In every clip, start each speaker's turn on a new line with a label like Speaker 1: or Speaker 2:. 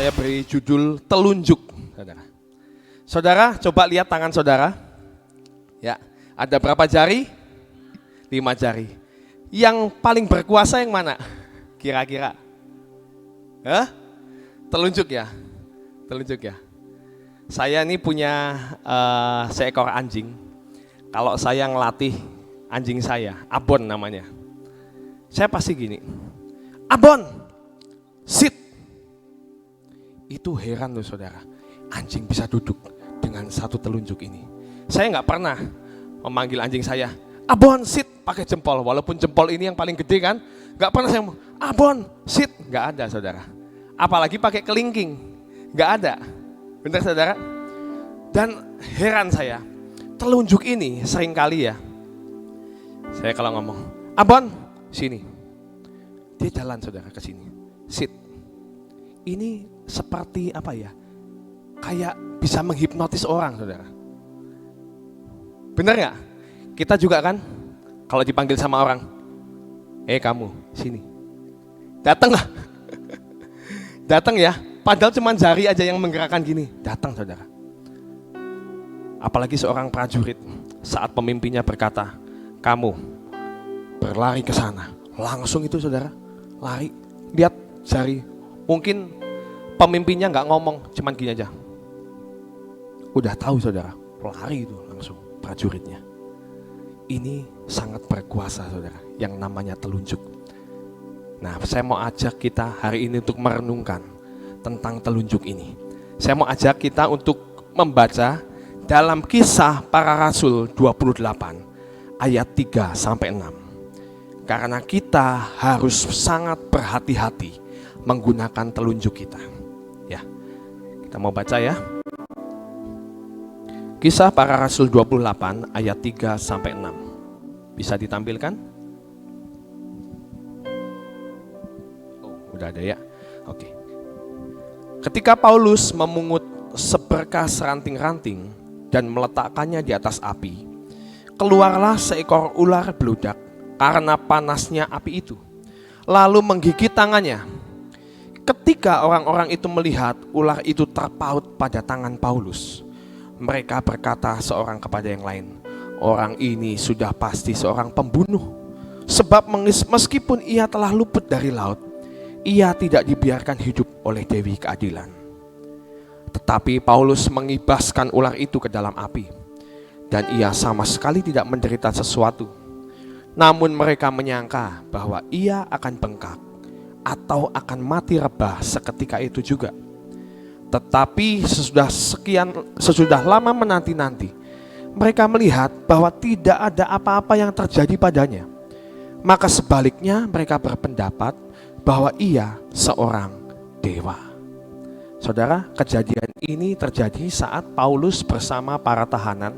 Speaker 1: saya beri judul telunjuk. Saudara, saudara coba lihat tangan saudara. Ya, ada berapa jari? 5 jari. Yang paling berkuasa yang mana? Kira-kira? Hah? Telunjuk ya? Telunjuk ya? Saya ini punya seekor anjing. Kalau saya ngelatih anjing saya, Abon namanya. Saya pasti gini, Abon, sit. Itu heran loh saudara, anjing bisa duduk dengan satu telunjuk ini. Saya nggak pernah memanggil anjing saya, Abon, sit, pakai jempol. Walaupun jempol ini yang paling gede kan, nggak pernah saya mau, Abon, sit, nggak ada saudara. Apalagi pakai kelingking, nggak ada. Benar saudara? Dan heran saya, telunjuk ini seringkali ya, saya kalau ngomong, Abon, sini. Dia jalan saudara ke sini, sit. Ini seperti apa ya, kayak bisa menghipnotis orang saudara. Benar nggak? Kita juga kan, kalau dipanggil sama orang, kamu, sini. Datang lah. Datang ya, padahal cuma jari aja yang menggerakkan gini, datang saudara. Apalagi seorang prajurit, saat pemimpinnya berkata, kamu berlari ke sana, langsung itu saudara, lari, lihat jari. Mungkin pemimpinnya nggak ngomong, cuman gini aja. Udah tahu saudara, lari itu langsung prajuritnya. Ini sangat berkuasa saudara, yang namanya telunjuk. Nah, saya mau ajak kita hari ini untuk merenungkan tentang telunjuk ini. Saya mau ajak kita untuk membaca dalam Kisah Para Rasul 28 ayat 3 sampai 6. Karena kita harus sangat berhati-hati menggunakan telunjuk kita. Ya. Kita mau baca ya. Kisah Para Rasul 28 ayat 3 sampai 6. Bisa ditampilkan? Udah ada ya? Oke. Ketika Paulus memungut seberkas ranting-ranting dan meletakkannya di atas api, keluarlah seekor ular beludak karena panasnya api itu, lalu menggigit tangannya. Ketika orang-orang itu melihat ular itu terpaut pada tangan Paulus, mereka berkata seorang kepada yang lain, orang ini sudah pasti seorang pembunuh, sebab meskipun ia telah luput dari laut, ia tidak dibiarkan hidup oleh Dewi Keadilan. Tetapi Paulus mengibaskan ular itu ke dalam api, dan ia sama sekali tidak menderita sesuatu. Namun mereka menyangka bahwa ia akan bengkak atau akan mati rebah seketika itu juga. Tetapi sesudah lama menanti-nanti, mereka melihat bahwa tidak ada apa-apa yang terjadi padanya. Maka sebaliknya mereka berpendapat bahwa ia seorang dewa. Saudara, kejadian ini terjadi saat Paulus bersama para tahanan.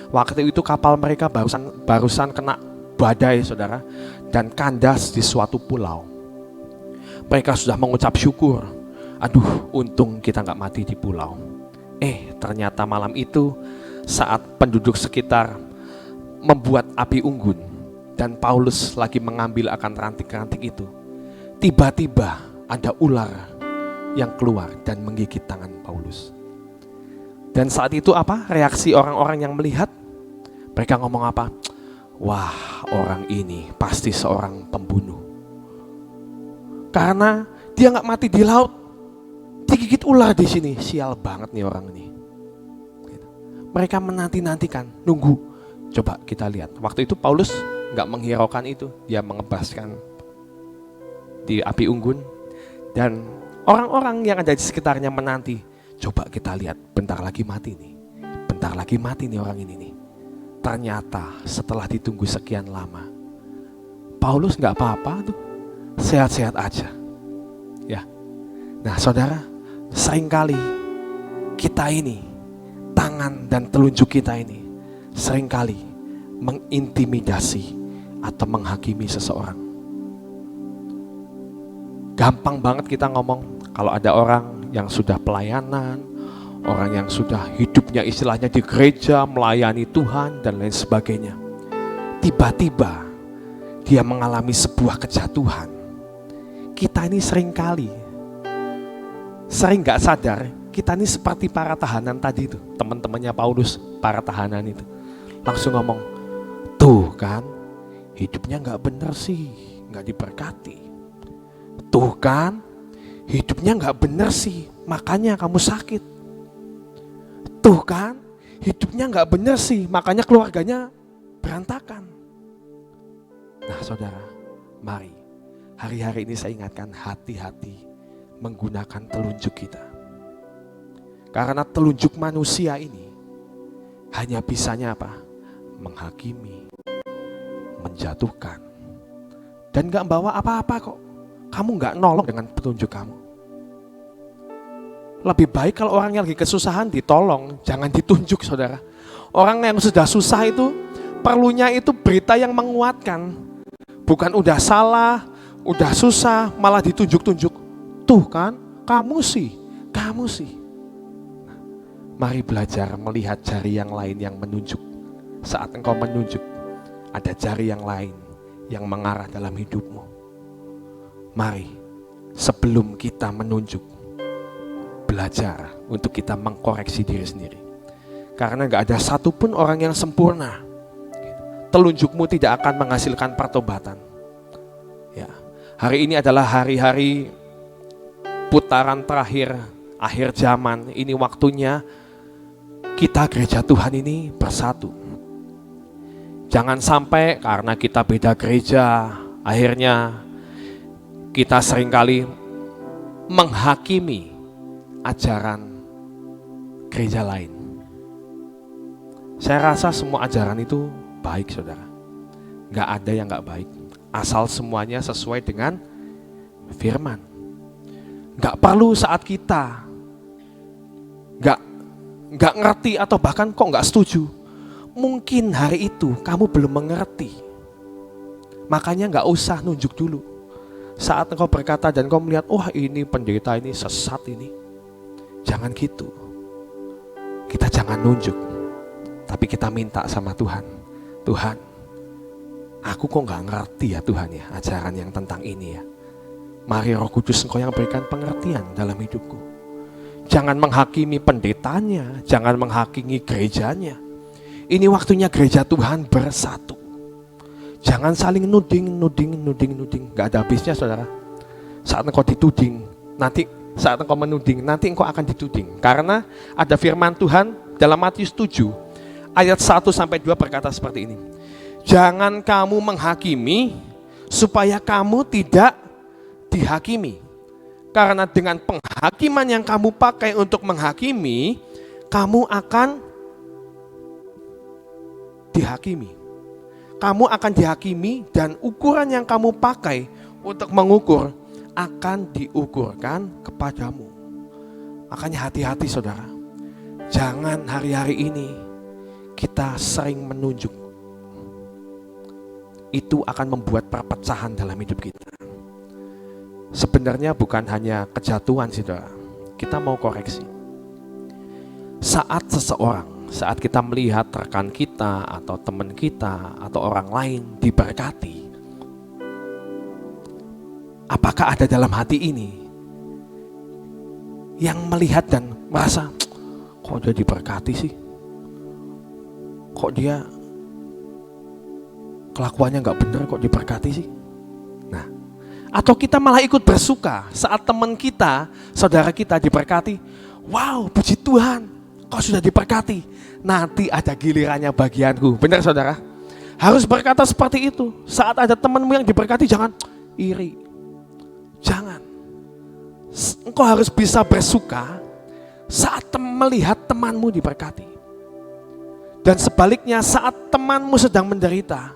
Speaker 1: Waktu itu kapal mereka barusan kena badai saudara, dan kandas di suatu pulau. Mereka sudah mengucap syukur, aduh untung kita gak mati di pulau. Ternyata malam itu saat penduduk sekitar membuat api unggun dan Paulus lagi mengambil akan ranting-ranting itu, tiba-tiba ada ular yang keluar dan menggigit tangan Paulus. Dan saat itu apa reaksi orang-orang yang melihat? Mereka ngomong apa? Wah, orang ini pasti seorang pembunuh. Karena dia gak mati di laut, digigit ular di sini. Sial banget nih orang ini. Mereka menanti-nantikan, nunggu. Coba kita lihat. Waktu itu Paulus gak menghiraukan itu, dia mengebaskan di api unggun, dan orang-orang yang ada di sekitarnya menanti. Coba kita lihat, bentar lagi mati nih, bentar lagi mati nih orang ini nih. Ternyata setelah ditunggu sekian lama, Paulus nggak apa-apa tuh, sehat-sehat aja. Ya, nah saudara, seringkali kita ini, tangan dan telunjuk kita ini, seringkali mengintimidasi atau menghakimi seseorang. Gampang banget kita ngomong kalau ada orang yang sudah pelayanan, orang yang sudah hidupnya istilahnya di gereja, melayani Tuhan dan lain sebagainya. Tiba-tiba dia mengalami sebuah kejatuhan. Kita ini seringkali sering gak sadar kita ini seperti para tahanan tadi itu, teman-temannya Paulus, para tahanan itu. Langsung ngomong, tuh kan, hidupnya gak benar sih, gak diberkati. Tuh kan, hidupnya gak benar sih, makanya kamu sakit. Tuh kan, hidupnya gak benar sih, makanya keluarganya berantakan. Nah saudara, mari hari-hari ini saya ingatkan, hati-hati menggunakan telunjuk kita. Karena telunjuk manusia ini hanya bisanya apa? Menghakimi, menjatuhkan, dan gak bawa apa-apa kok. Kamu gak nolong dengan petunjuk kamu. Lebih baik kalau orang yang lagi kesusahan ditolong, jangan ditunjuk saudara. Orang yang sudah susah itu perlunya itu berita yang menguatkan. Bukan udah salah, udah susah, malah ditunjuk-tunjuk. Tuh kan, kamu sih. Mari belajar melihat jari yang lain yang menunjuk. Saat engkau menunjuk, ada jari yang lain yang mengarah dalam hidupmu. Mari, sebelum kita menunjuk, belajar untuk kita mengkoreksi diri sendiri. Karena gak ada satupun orang yang sempurna. Telunjukmu tidak akan menghasilkan pertobatan. Ya, hari ini adalah hari-hari putaran terakhir, akhir zaman. Ini waktunya kita gereja Tuhan ini bersatu. Jangan sampai karena kita beda gereja, akhirnya kita seringkali menghakimi ajaran gereja lain. Saya rasa semua ajaran itu baik saudara. Gak ada yang gak baik. Asal semuanya sesuai dengan firman. Gak perlu saat kita gak ngerti atau bahkan kok gak setuju. Mungkin hari itu kamu belum mengerti. Makanya gak usah nunjuk dulu. Saat engkau berkata dan engkau melihat, wah ini pendeta ini sesat ini. Jangan gitu. Kita jangan nunjuk. Tapi kita minta sama Tuhan. Tuhan, aku kok gak ngerti ya Tuhan ya ajaran yang tentang ini ya. Mari Roh Kudus engkau yang berikan pengertian dalam hidupku. Jangan menghakimi pendetanya, jangan menghakimi gerejanya. Ini waktunya gereja Tuhan bersatu. Jangan saling nuding. Gak ada habisnya saudara. Saat engkau dituding, nanti saat engkau menuding, nanti engkau akan dituding. Karena ada firman Tuhan dalam Matius 7, ayat 1-2 berkata seperti ini. Jangan kamu menghakimi, supaya kamu tidak dihakimi. Karena dengan penghakiman yang kamu pakai untuk menghakimi, kamu akan dihakimi. Kamu akan dihakimi dan ukuran yang kamu pakai untuk mengukur akan diukurkan kepadamu. Makanya hati-hati saudara. Jangan hari-hari ini kita sering menunjuk. Itu akan membuat perpecahan dalam hidup kita. Sebenarnya bukan hanya kejatuhan saudara. Kita mau koreksi. Saat kita melihat rekan kita atau teman kita atau orang lain diberkati, apakah ada dalam hati ini yang melihat dan merasa, kok dia diberkati sih? Kok dia kelakuannya gak benar kok diberkati sih? Nah, atau kita malah ikut bersuka saat teman kita, saudara kita diberkati. Wow, puji Tuhan, kau sudah diberkati. Nanti ada gilirannya bagianku. Benar saudara? Harus berkata seperti itu. Saat ada temanmu yang diberkati, jangan iri. Jangan. Engkau harus bisa bersuka saat melihat temanmu diberkati. Dan sebaliknya saat temanmu sedang menderita,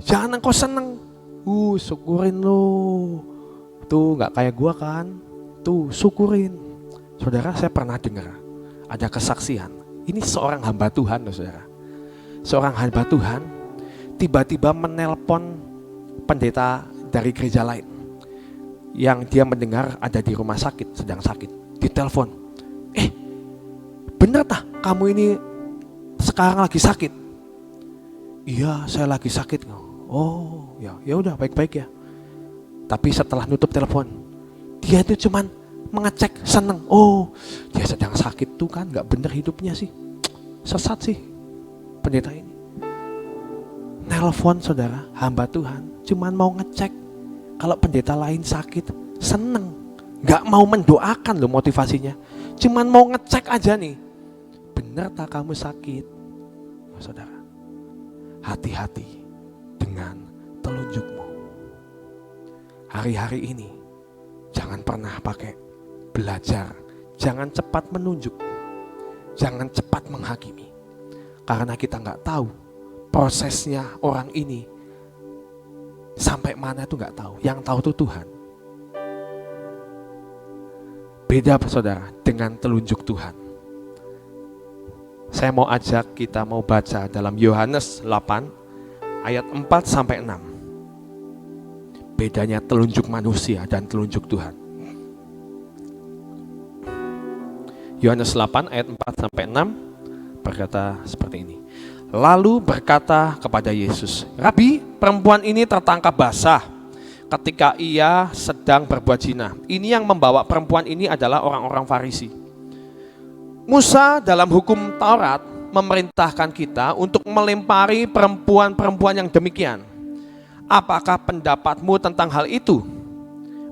Speaker 1: jangan engkau senang. Syukurin lo. Tuh gak kayak gua kan. Tuh syukurin. Saudara, saya pernah dengar ada kesaksian. Ini seorang hamba Tuhan loh saudara. Seorang hamba Tuhan tiba-tiba menelpon pendeta dari gereja lain. Yang dia mendengar ada di rumah sakit, sedang sakit. Ditelepon. Bener tah kamu ini sekarang lagi sakit? Iya, saya lagi sakit. Ya udah baik-baik ya. Tapi setelah nutup telepon, dia itu cuman mengecek, seneng. Oh, dia sedang sakit tuh kan, gak bener hidupnya sih. Sesat sih pendeta ini. Nelpon saudara, hamba Tuhan, cuman mau ngecek. Kalau pendeta lain sakit, seneng. Gak mau mendoakan loh motivasinya. Cuman mau ngecek aja nih. Bener tak kamu sakit? Oh, saudara, hati-hati dengan telunjukmu. Hari-hari ini jangan pernah pakai belajar, jangan cepat menunjuk, jangan cepat menghakimi. Karena kita nggak tahu prosesnya orang ini sampai mana itu nggak tahu. Yang tahu itu Tuhan. Beda saudara dengan telunjuk Tuhan. Saya mau ajak kita mau baca dalam Yohanes 8 ayat 4 sampai 6. Bedanya telunjuk manusia dan telunjuk Tuhan. Yohanes 8 ayat 4 sampai 6 berkata seperti ini. Lalu berkata kepada Yesus, Rabi, perempuan ini tertangkap basah ketika ia sedang berbuat zina. Ini yang membawa perempuan ini adalah orang-orang Farisi. Musa dalam hukum Taurat memerintahkan kita untuk melempari perempuan-perempuan yang demikian. Apakah pendapatmu tentang hal itu?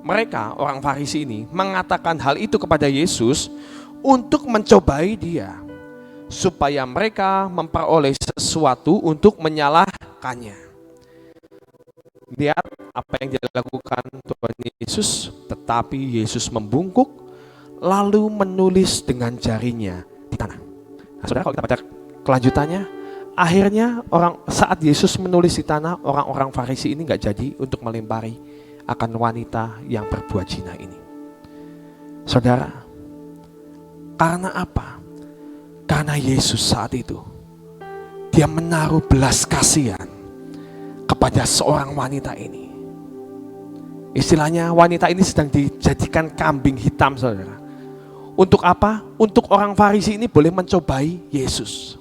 Speaker 1: Mereka, orang Farisi ini, mengatakan hal itu kepada Yesus untuk mencobai dia, supaya mereka memperoleh sesuatu untuk menyalahkannya. Lihat apa yang dilakukan Tuhan Yesus, tetapi Yesus membungkuk, lalu menulis dengan jarinya di tanah. Nah, saudara, kalau kita baca kelanjutannya, akhirnya saat Yesus menulis di tanah, orang-orang Farisi ini gak jadi untuk melempari akan wanita yang berbuat zina ini. Saudara, karena apa? Karena Yesus saat itu, dia menaruh belas kasihan kepada seorang wanita ini. Istilahnya wanita ini sedang dijadikan kambing hitam, saudara. Untuk apa? Untuk orang Farisi ini boleh mencobai Yesus.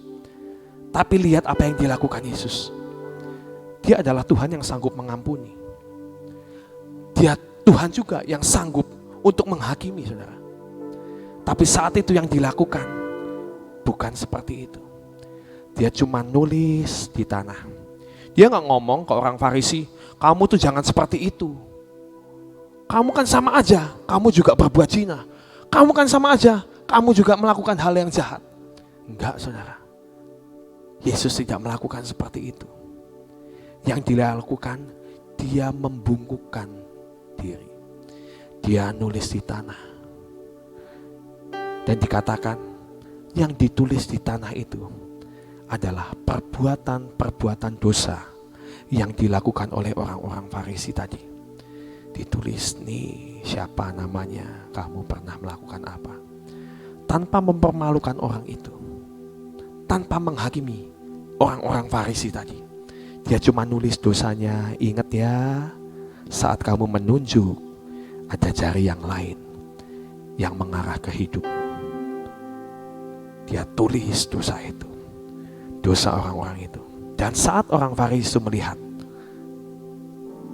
Speaker 1: Tapi lihat apa yang dilakukan Yesus. Dia adalah Tuhan yang sanggup mengampuni. Dia Tuhan juga yang sanggup untuk menghakimi, saudara. Tapi saat itu yang dilakukan bukan seperti itu. Dia cuma nulis di tanah. Dia gak ngomong ke orang Farisi, kamu tuh jangan seperti itu. Kamu kan sama aja, kamu juga berbuat zina. Kamu kan sama aja, kamu juga melakukan hal yang jahat. Enggak, saudara. Yesus tidak melakukan seperti itu. Yang dia lakukan, dia membungkukkan diri. Dia nulis di tanah. Dan dikatakan, yang ditulis di tanah itu adalah perbuatan-perbuatan dosa yang dilakukan oleh orang-orang Farisi tadi. Ditulis nih siapa namanya, kamu pernah melakukan apa. Tanpa mempermalukan orang itu. Tanpa menghakimi orang-orang Farisi tadi. Dia cuma nulis dosanya. Ingat ya, saat kamu menunjuk, ada jari yang lain yang mengarah ke hidup. Dia tulis dosa itu, dosa orang-orang itu. Dan saat orang Farisi melihat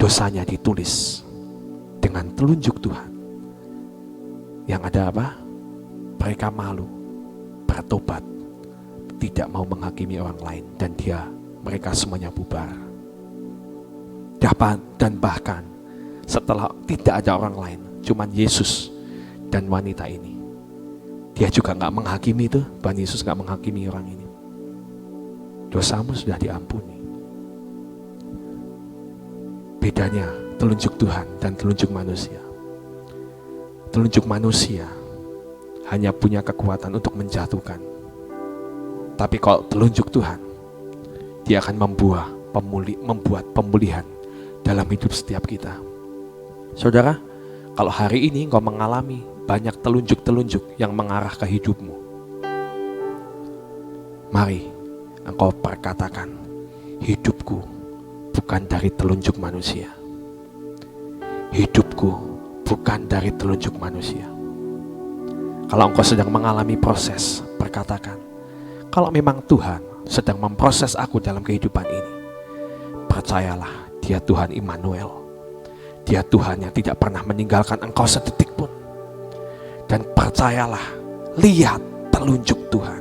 Speaker 1: dosanya ditulis dengan telunjuk Tuhan, yang ada apa? Mereka malu, bertobat, tidak mau menghakimi orang lain, dan mereka semuanya bubar. Dan bahkan setelah tidak ada orang lain, cuman Yesus dan wanita ini, dia juga gak menghakimi itu. Tuhan Yesus gak menghakimi orang ini. Dosamu sudah diampuni. Bedanya telunjuk Tuhan dan telunjuk manusia. Telunjuk manusia hanya punya kekuatan untuk menjatuhkan. Tapi kalau telunjuk Tuhan, dia akan membuat pemulihan dalam hidup setiap kita. Saudara, kalau hari ini engkau mengalami banyak telunjuk-telunjuk yang mengarah ke hidupmu, mari engkau perkatakan, hidupku bukan dari telunjuk manusia. Hidupku bukan dari telunjuk manusia. Kalau engkau sedang mengalami proses, perkatakan, kalau memang Tuhan sedang memproses aku dalam kehidupan ini, percayalah, Dia Tuhan Immanuel. Dia Tuhan yang tidak pernah meninggalkan engkau sedetik pun. percayalah, lihat telunjuk Tuhan.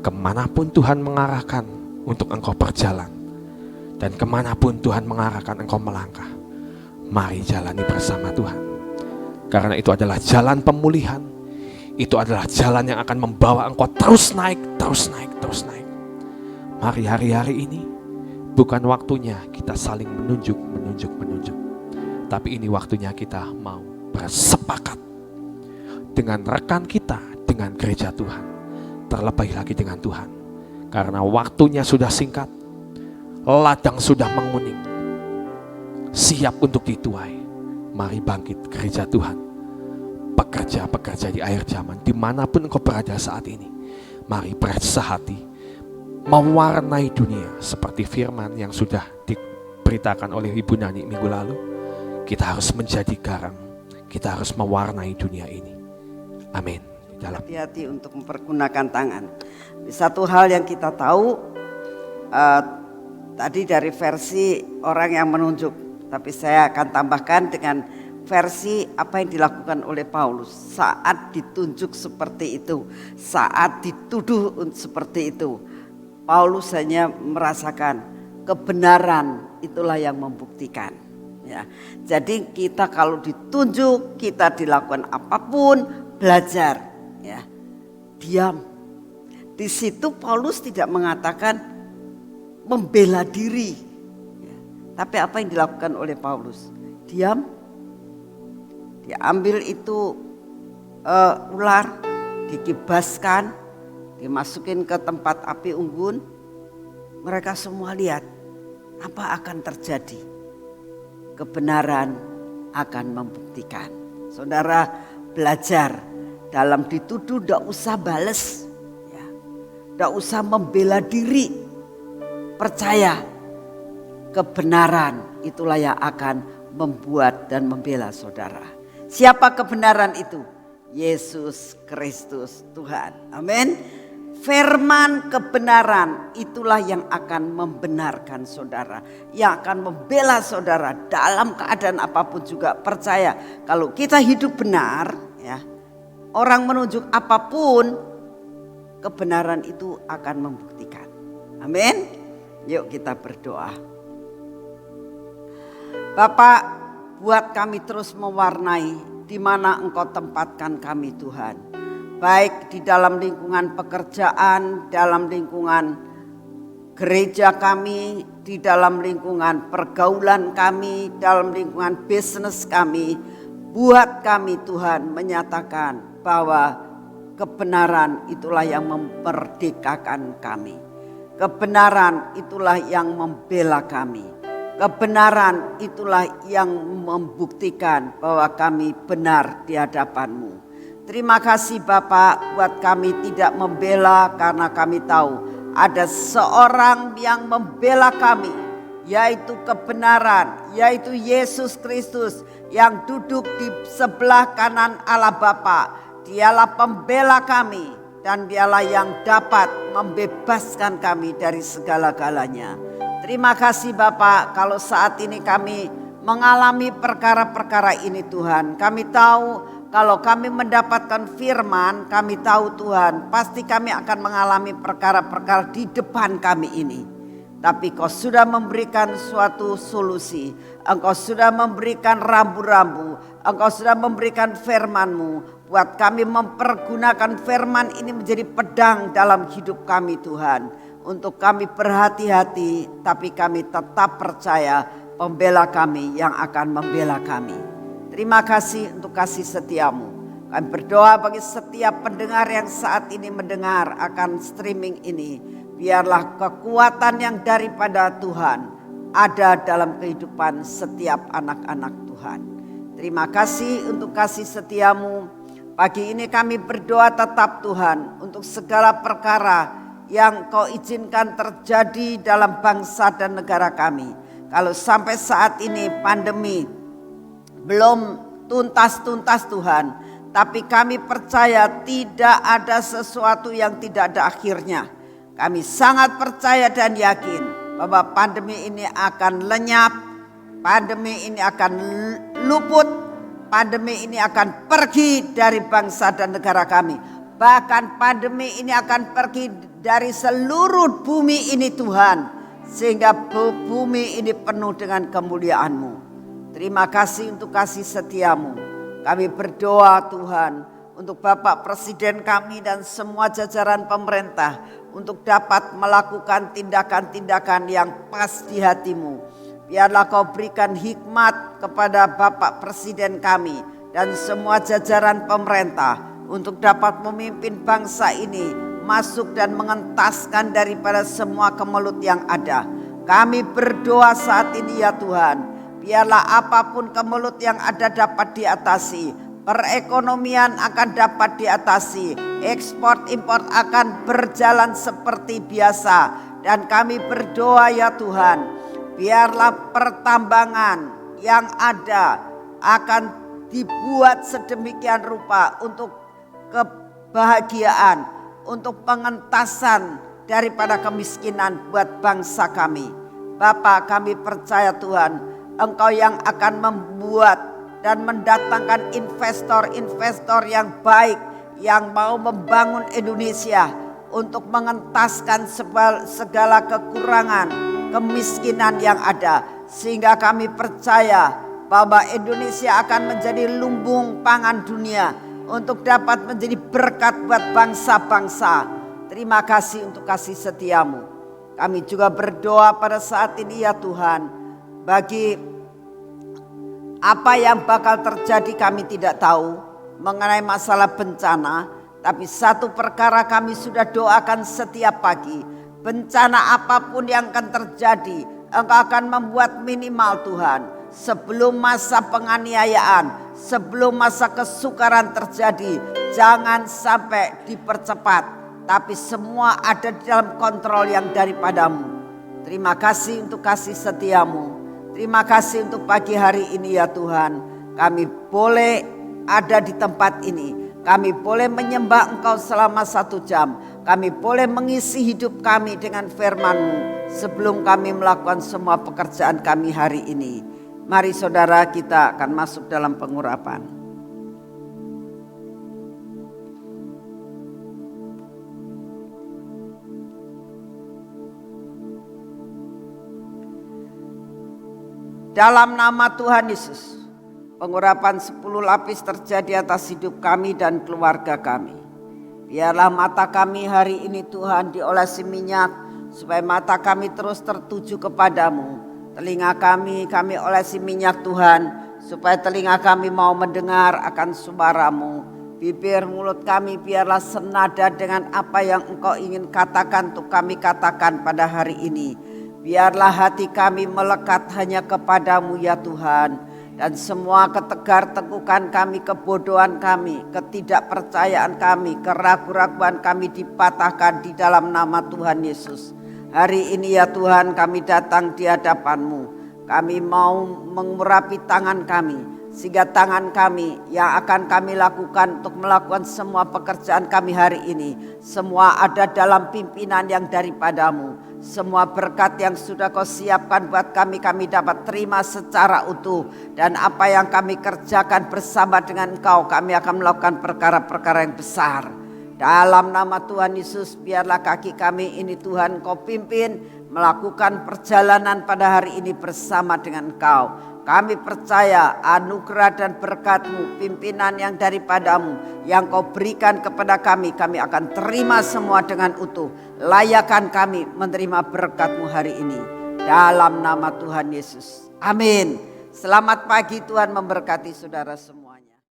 Speaker 1: Kemanapun Tuhan mengarahkan untuk engkau berjalan, dan kemanapun Tuhan mengarahkan engkau melangkah, mari jalani bersama Tuhan. Karena itu adalah jalan pemulihan. Itu adalah jalan yang akan membawa engkau terus naik, terus naik, terus naik. Mari hari-hari ini bukan waktunya kita saling menunjuk. Tapi ini waktunya kita mau bersepakat dengan rekan kita, dengan gereja Tuhan. Terlebih lagi dengan Tuhan. Karena waktunya sudah singkat. Ladang sudah menguning. Siap untuk dituai. Mari bangkit gereja Tuhan. Pekerja-pekerja di akhir zaman, dimanapun engkau berada saat ini. Mari bersehati mewarnai dunia seperti firman yang sudah diberitakan oleh Ibu Nani minggu lalu. Kita harus menjadi garam. Kita harus mewarnai dunia ini. Amin.
Speaker 2: Hati-hati untuk mempergunakan tangan. Satu hal yang kita tahu, tadi dari versi orang yang menunjuk, tapi saya akan tambahkan dengan versi apa yang dilakukan oleh Paulus saat ditunjuk seperti itu, saat dituduh seperti itu. Paulus hanya merasakan kebenaran itulah yang membuktikan. Ya, jadi kita kalau ditunjuk, kita dilakukan apapun, belajar, ya, diam. Di situ Paulus tidak mengatakan membela diri, ya. Tapi apa yang dilakukan oleh Paulus? Diam. Diambil itu ular, dikibaskan, dimasukin ke tempat api unggun. Mereka semua lihat apa akan terjadi. Kebenaran akan membuktikan. Saudara belajar dalam dituduh tidak usah bales, ya. Tidak usah membela diri. Percaya kebenaran itulah yang akan membuat dan membela saudara. Siapa kebenaran itu? Yesus Kristus Tuhan. Amin. Firman kebenaran itulah yang akan membenarkan saudara, yang akan membela saudara dalam keadaan apapun juga. Percaya kalau kita hidup benar, ya, orang menunjuk apapun, kebenaran itu akan membuktikan. Amin. Yuk kita berdoa. Bapak, buat kami terus mewarnai di mana Engkau tempatkan kami Tuhan. Baik di dalam lingkungan pekerjaan, dalam lingkungan gereja kami, di dalam lingkungan pergaulan kami, dalam lingkungan bisnis kami. Buat kami Tuhan menyatakan bahwa kebenaran itulah yang memerdekakan kami. Kebenaran itulah yang membela kami. Kebenaran itulah yang membuktikan bahwa kami benar di hadapan-Mu. Terima kasih Bapak buat kami tidak membela karena kami tahu ada seorang yang membela kami, yaitu kebenaran, yaitu Yesus Kristus yang duduk di sebelah kanan Allah Bapa. Dialah pembela kami dan dialah yang dapat membebaskan kami dari segala-galanya. Terima kasih Bapak kalau saat ini kami mengalami perkara-perkara ini Tuhan. Kami tahu kalau kami mendapatkan firman, kami tahu Tuhan, pasti kami akan mengalami perkara-perkara di depan kami ini. Tapi Kau sudah memberikan suatu solusi. Engkau sudah memberikan rambu-rambu. Engkau sudah memberikan firman-Mu. Buat kami mempergunakan firman ini menjadi pedang dalam hidup kami Tuhan. Untuk kami berhati-hati, tapi kami tetap percaya pembela kami yang akan membela kami. Terima kasih untuk kasih setiamu. Kami berdoa bagi setiap pendengar yang saat ini mendengar akan streaming ini. Biarlah kekuatan yang daripada Tuhan ada dalam kehidupan setiap anak-anak Tuhan. Terima kasih untuk kasih setiamu. Pagi ini kami berdoa tetap Tuhan untuk segala perkara yang Kau izinkan terjadi dalam bangsa dan negara kami. Kalau sampai saat ini pandemi belum tuntas-tuntas Tuhan, tapi kami percaya tidak ada sesuatu yang tidak ada akhirnya. Kami sangat percaya dan yakin bahwa pandemi ini akan lenyap, pandemi ini akan luput, pandemi ini akan pergi dari bangsa dan negara kami. Bahkan pandemi ini akan pergi dari seluruh bumi ini Tuhan. Sehingga bumi ini penuh dengan kemuliaan-Mu. Terima kasih untuk kasih setia-Mu. Kami berdoa Tuhan untuk Bapak Presiden kami dan semua jajaran pemerintah. Untuk dapat melakukan tindakan-tindakan yang pas di hati-Mu. Biarlah Kau berikan hikmat kepada Bapak Presiden kami dan semua jajaran pemerintah untuk dapat memimpin bangsa ini masuk dan mengentaskan daripada semua kemelut yang ada. Kami berdoa saat ini ya Tuhan, biarlah apapun kemelut yang ada dapat diatasi, perekonomian akan dapat diatasi, ekspor impor akan berjalan seperti biasa, dan kami berdoa ya Tuhan, biarlah pertambangan yang ada akan dibuat sedemikian rupa untuk kebahagiaan, untuk pengentasan daripada kemiskinan buat bangsa kami. Bapa, kami percaya Tuhan, Engkau yang akan membuat dan mendatangkan investor-investor yang baik, yang mau membangun Indonesia untuk mengentaskan segala kekurangan, kemiskinan yang ada. Sehingga kami percaya bahwa Indonesia akan menjadi lumbung pangan dunia untuk dapat menjadi berkat buat bangsa-bangsa. Terima kasih untuk kasih setia-Mu. Kami juga berdoa pada saat ini ya Tuhan, bagi apa yang bakal terjadi kami tidak tahu mengenai masalah bencana. Tapi satu perkara kami sudah doakan setiap pagi, bencana apapun yang akan terjadi, Engkau akan membuat minimal Tuhan. Sebelum masa penganiayaan, sebelum masa kesukaran terjadi, jangan sampai dipercepat. Tapi semua ada di dalam kontrol yang daripada-Mu. Terima kasih untuk kasih setia-Mu. Terima kasih untuk pagi hari ini ya Tuhan. Kami boleh ada di tempat ini. Kami boleh menyembah Engkau selama 1 jam. Kami boleh mengisi hidup kami dengan firman-Mu sebelum kami melakukan semua pekerjaan kami hari ini. Mari saudara, kita akan masuk dalam pengurapan. Dalam nama Tuhan Yesus, pengurapan 10 lapis terjadi atas hidup kami dan keluarga kami. Biarlah mata kami hari ini Tuhan diolesi minyak, supaya mata kami terus tertuju kepadamu. Telinga kami olesi minyak Tuhan, supaya telinga kami mau mendengar akan suara-Mu. Bibir mulut kami biarlah senada dengan apa yang Engkau ingin katakan untuk kami katakan pada hari ini. Biarlah hati kami melekat hanya kepadamu ya Tuhan. Dan semua ketegar-tegukan kami, kebodohan kami, ketidakpercayaan kami, keraguan-raguan kami dipatahkan di dalam nama Tuhan Yesus. Hari ini ya Tuhan, kami datang di hadapan-Mu. Kami mau mengurapi tangan kami, sehingga tangan kami yang akan kami lakukan untuk melakukan semua pekerjaan kami hari ini, semua ada dalam pimpinan yang daripada-Mu. Semua berkat yang sudah Kau siapkan buat kami, kami dapat terima secara utuh. Dan apa yang kami kerjakan bersama dengan Engkau, kami akan melakukan perkara-perkara yang besar. Dalam nama Tuhan Yesus, biarlah kaki kami ini Tuhan Kau pimpin melakukan perjalanan pada hari ini bersama dengan Kau. Kami percaya anugerah dan berkat-Mu, pimpinan yang daripada-Mu yang Kau berikan kepada kami, kami akan terima semua dengan utuh. Layakan kami menerima berkat-Mu hari ini. Dalam nama Tuhan Yesus. Amin. Selamat pagi, Tuhan memberkati saudara semua.